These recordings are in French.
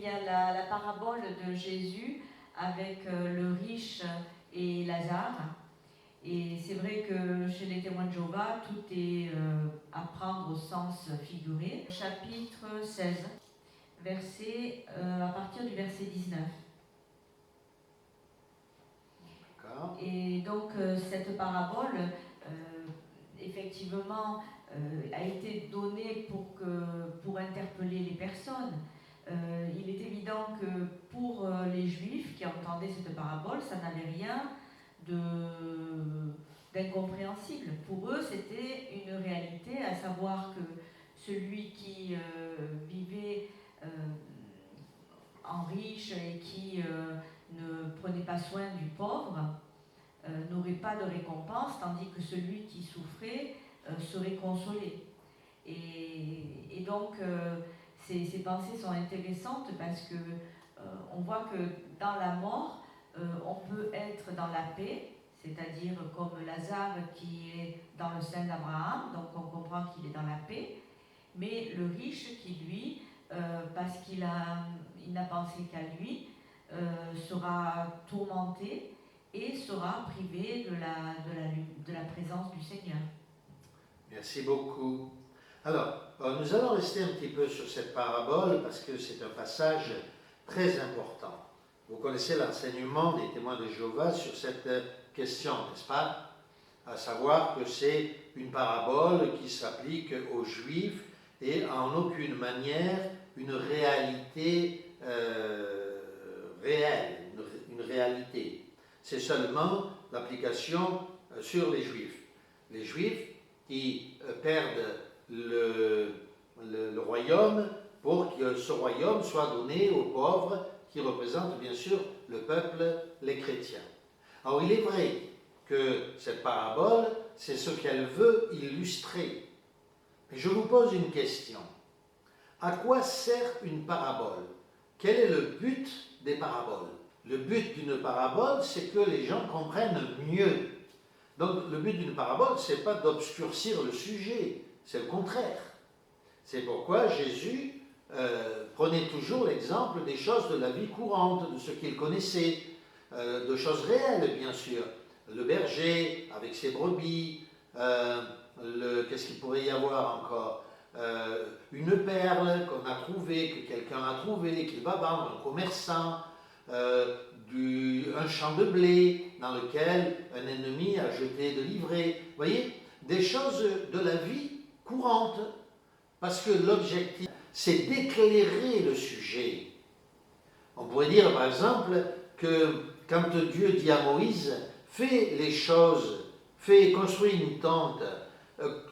a la parabole de Jésus avec le riche et Lazare. Et c'est vrai que chez les témoins de Jéhovah, tout est à prendre au sens figuré. Chapitre 16, à partir du verset 19. D'accord. Et donc cette parabole, effectivement, a été donnée pour interpeller les personnes. Il est évident que pour les Juifs qui entendaient cette parabole, ça n'avait rien d'incompréhensible. Pour eux, c'était une réalité, à savoir que celui qui vivait en riche et qui ne prenait pas soin du pauvre n'aurait pas de récompense, tandis que celui qui souffrait serait consolé. Et donc, ces pensées sont intéressantes parce que on voit que dans la mort, on peut être dans la paix, c'est-à-dire comme Lazare qui est dans le sein d'Abraham, donc on comprend qu'il est dans la paix, mais le riche qui, lui, parce qu'il n'a pensé qu'à lui, sera tourmenté et sera privé de la présence du Seigneur. Merci beaucoup. Alors, nous allons rester un petit peu sur cette parabole parce que c'est un passage très important. Vous connaissez l'enseignement des témoins de Jéhovah sur cette question, n'est-ce pas? À savoir que c'est une parabole qui s'applique aux Juifs et en aucune manière une réalité réelle, une réalité. C'est seulement l'application sur les Juifs. Les Juifs qui perdent le royaume pour que ce royaume soit donné aux pauvres qui représentent bien sûr le peuple, les chrétiens. Alors il est vrai que cette parabole, c'est ce qu'elle veut illustrer. Mais je vous pose une question. À quoi sert une parabole? Quel est le but des paraboles? Le but d'une parabole, c'est que les gens comprennent mieux. Donc le but d'une parabole, ce n'est pas d'obscurcir le sujet, c'est le contraire. C'est pourquoi Jésus prenait toujours l'exemple des choses de la vie courante, de ce qu'il connaissait, de choses réelles bien sûr. Le berger avec ses brebis, qu'est-ce qu'il pourrait y avoir encore? Une perle qu'on a trouvée, que quelqu'un a trouvée, qu'il va vendre, un commerçant, un champ de blé dans lequel un ennemi a jeté de l'ivraie. Vous voyez, des choses de la vie courante, parce que l'objectif, c'est d'éclairer le sujet. On pourrait dire par exemple que quand Dieu dit à Moïse, fais les choses, fais construire une tente,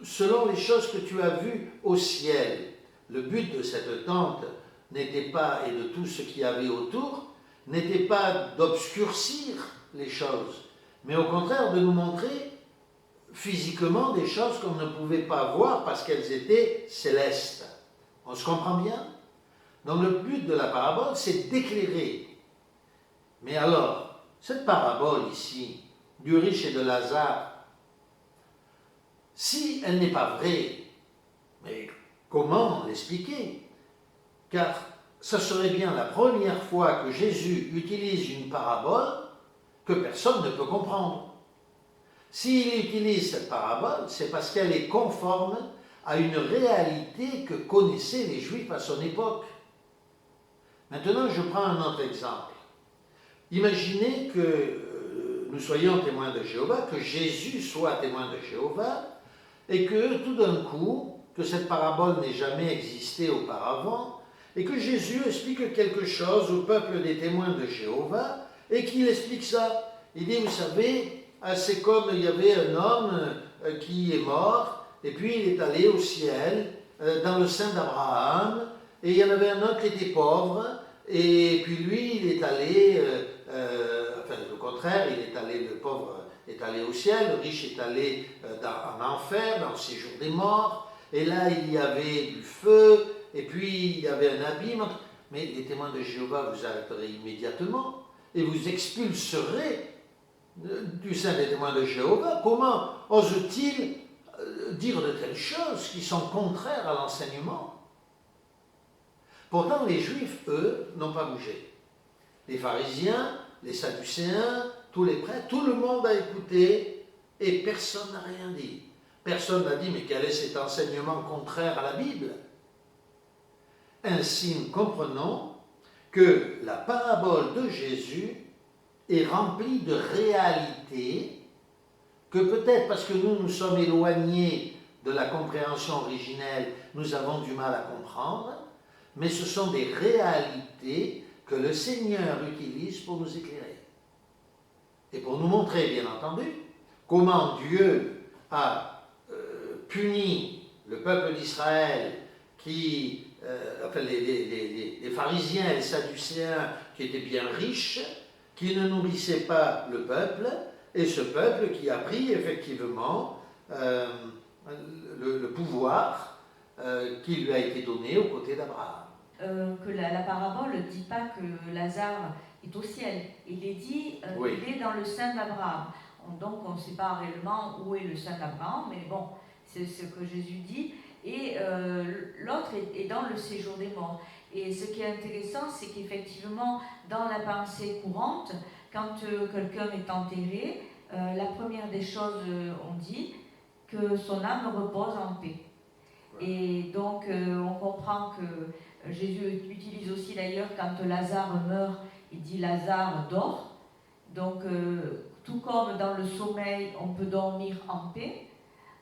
selon les choses que tu as vues au ciel. Le but de cette tente n'était pas, et de tout ce qu'il y avait autour, n'était pas d'obscurcir les choses, mais au contraire de nous montrer physiquement des choses qu'on ne pouvait pas voir parce qu'elles étaient célestes. On se comprend bien? Donc le but de la parabole, c'est d'éclairer. Mais alors, cette parabole ici, du riche et de Lazare, si elle n'est pas vraie, mais comment l'expliquer? Car ça serait bien la première fois que Jésus utilise une parabole que personne ne peut comprendre. S'il utilise cette parabole, c'est parce qu'elle est conforme à une réalité que connaissaient les Juifs à son époque. Maintenant, je prends un autre exemple. Imaginez que nous soyons témoins de Jéhovah, que Jésus soit témoin de Jéhovah, et que tout d'un coup, que cette parabole n'ait jamais existé auparavant, et que Jésus explique quelque chose au peuple des témoins de Jéhovah, et qu'il explique ça. Il dit, vous savez, c'est comme il y avait un homme qui est mort, et puis il est allé au ciel, dans le sein d'Abraham, et il y en avait un autre qui était pauvre, et puis lui, il est allé, le contraire, le pauvre est allé au ciel, le riche est allé en enfer, dans le séjour des morts, et là il y avait du feu, et puis il y avait un abîme, mais les témoins de Jéhovah vous arrêterez immédiatement, et vous expulserez du sein des témoins de Jéhovah. Comment ose-t-il dire de telles choses qui sont contraires à l'enseignement? Pourtant, les Juifs, eux, n'ont pas bougé. Les pharisiens, les sadducéens, tous les prêtres, tout le monde a écouté et personne n'a rien dit. Personne n'a dit, mais quel est cet enseignement contraire à la Bible? Ainsi, nous comprenons que la parabole de Jésus est remplie de réalités que peut-être parce que nous sommes éloignés de la compréhension originelle, nous avons du mal à comprendre, mais ce sont des réalités que le Seigneur utilise pour nous éclairer. Et pour nous montrer, bien entendu, comment Dieu a puni le peuple d'Israël les pharisiens et les sadducéens qui étaient bien riches, qui ne nourrissaient pas le peuple, et ce peuple qui a pris effectivement le pouvoir qui lui a été donné aux côtés d'Abraham. Que la parabole ne dit pas que Lazare est au ciel. Il est dit Oui. il est dans le sein d'Abraham. Donc on ne sait pas réellement où est le sein d'Abraham, mais bon, c'est ce que Jésus dit. Et l'autre est dans le séjour des morts. Et ce qui est intéressant, c'est qu'effectivement, dans la pensée courante, quand quelqu'un est enterré, la première des choses, on dit que son âme repose en paix. Et donc, on comprend que Jésus utilise aussi d'ailleurs, quand Lazare meurt, il dit Lazare dort. Donc, tout comme dans le sommeil, on peut dormir en paix,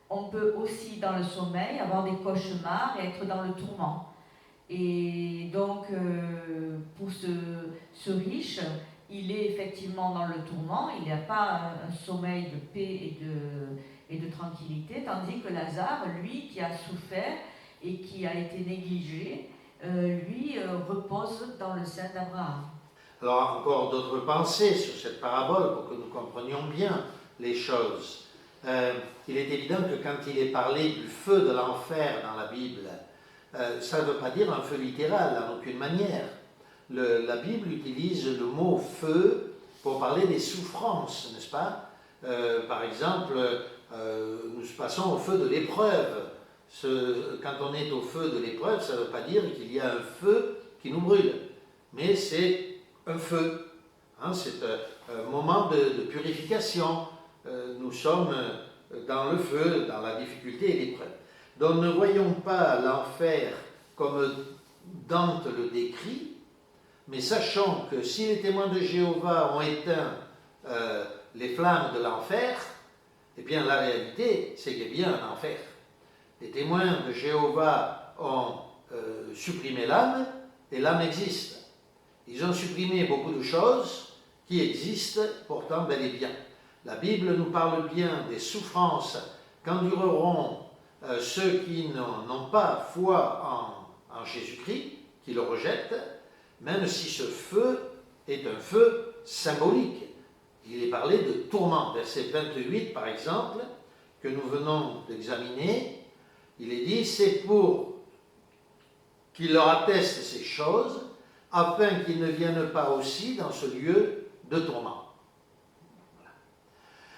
on peut aussi dans le sommeil avoir des cauchemars et être dans le tourment. Et donc, pour ce riche, il est effectivement dans le tourment, il n'a pas un sommeil de paix et de tranquillité, tandis que Lazare, lui, qui a souffert et qui a été négligé, lui repose dans le sein d'Abraham. Alors, encore d'autres pensées sur cette parabole pour que nous comprenions bien les choses. Il est évident que quand il est parlé du feu de l'enfer dans la Bible, ça ne veut pas dire un feu littéral, en aucune manière. La Bible utilise le mot feu pour parler des souffrances, n'est-ce pas? Par exemple, nous passons au feu de l'épreuve. Quand on est au feu de l'épreuve, ça ne veut pas dire qu'il y a un feu qui nous brûle, mais c'est un feu. Hein, c'est un moment de purification. Nous sommes dans le feu, dans la difficulté et l'épreuve. Donc ne voyons pas l'enfer comme Dante le décrit, mais sachons que si les témoins de Jéhovah ont éteint les flammes de l'enfer, eh bien la réalité, c'est qu'il y a bien un enfer. Les témoins de Jéhovah ont supprimé l'âme, et l'âme existe. Ils ont supprimé beaucoup de choses qui existent pourtant bel et bien. La Bible nous parle bien des souffrances qu'endureront ceux qui n'ont pas foi en Jésus-Christ, qui le rejettent, même si ce feu est un feu symbolique. Il est parlé de tourment. Verset 28, par exemple, que nous venons d'examiner, il est dit, c'est pour qu'il leur atteste ces choses, afin qu'ils ne viennent pas aussi dans ce lieu de tourment.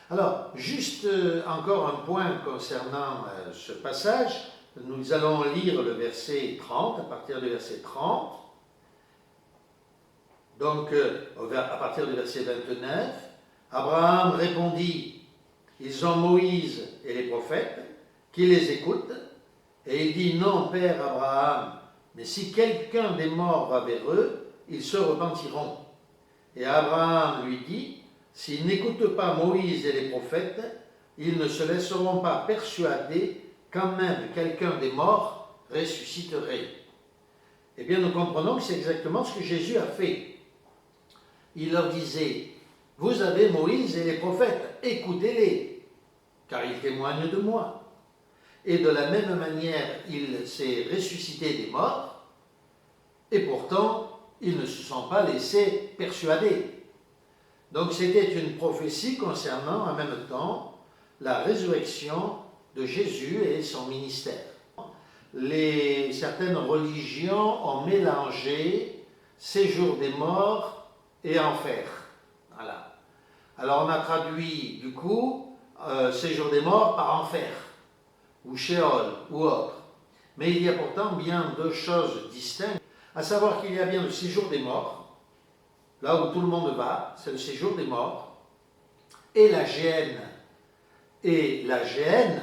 Alors, juste encore un point concernant ce passage. Nous allons lire le verset 30, à partir du verset 30. Donc, à partir du verset 29, Abraham répondit, ils ont Moïse et les prophètes, qui les écoutent. Et il dit, non, Père Abraham, mais si quelqu'un des morts va vers eux, ils se repentiront. Et Abraham lui dit, s'ils n'écoutent pas Moïse et les prophètes, ils ne se laisseront pas persuader quand même quelqu'un des morts ressusciterait. Eh bien, nous comprenons que c'est exactement ce que Jésus a fait. Il leur disait, vous avez Moïse et les prophètes, écoutez-les, car ils témoignent de moi. Et de la même manière, il s'est ressuscité des morts, et pourtant, ils ne se sont pas laissés persuader. Donc c'était une prophétie concernant en même temps la résurrection de Jésus et son ministère. Certaines religions ont mélangé séjour des morts et enfer. Voilà. Alors on a traduit du coup séjour des morts par enfer, ou Sheol, ou autre. Mais il y a pourtant bien deux choses distinctes. à savoir qu'il y a bien le séjour des morts, là où tout le monde va, c'est le séjour des morts, et la géhenne. Et la géhenne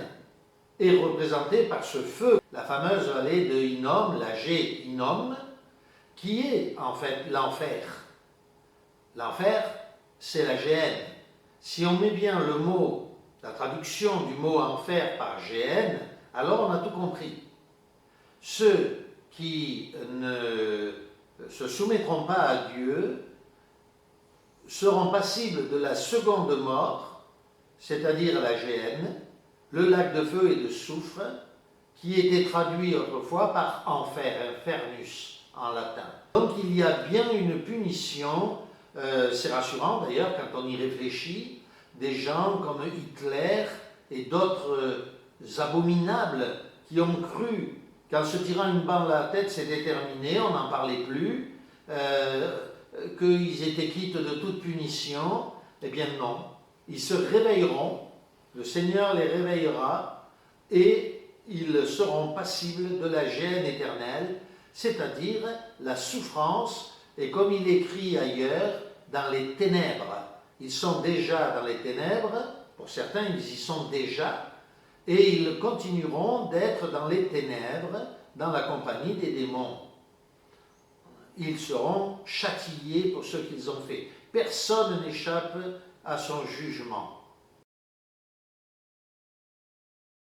est représentée par ce feu, la fameuse vallée de Hinnom, la Gé-Hinnom, qui est en fait l'enfer. L'enfer, c'est la géhenne. Si on met bien le mot, la traduction du mot enfer par géhenne, alors on a tout compris. Ceux qui ne se soumettront pas à Dieu seront passibles de la seconde mort, c'est-à-dire la géhenne, le lac de feu et de soufre, qui était traduit autrefois par enfer, infernus en latin. Donc il y a bien une punition, c'est rassurant d'ailleurs quand on y réfléchit, des gens comme Hitler et d'autres abominables qui ont cru qu'en se tirant une balle à la tête c'était terminé, on n'en parlait plus, qu'ils étaient quittes de toute punition. Eh bien non, ils se réveilleront, le Seigneur les réveillera et ils seront passibles de la géhenne éternelle, c'est-à-dire la souffrance, et comme il écrit ailleurs, dans les ténèbres. Ils sont déjà dans les ténèbres, pour certains ils y sont déjà, et ils continueront d'être dans les ténèbres, dans la compagnie des démons. Ils seront châtiés pour ce qu'ils ont fait. Personne n'échappe à son jugement.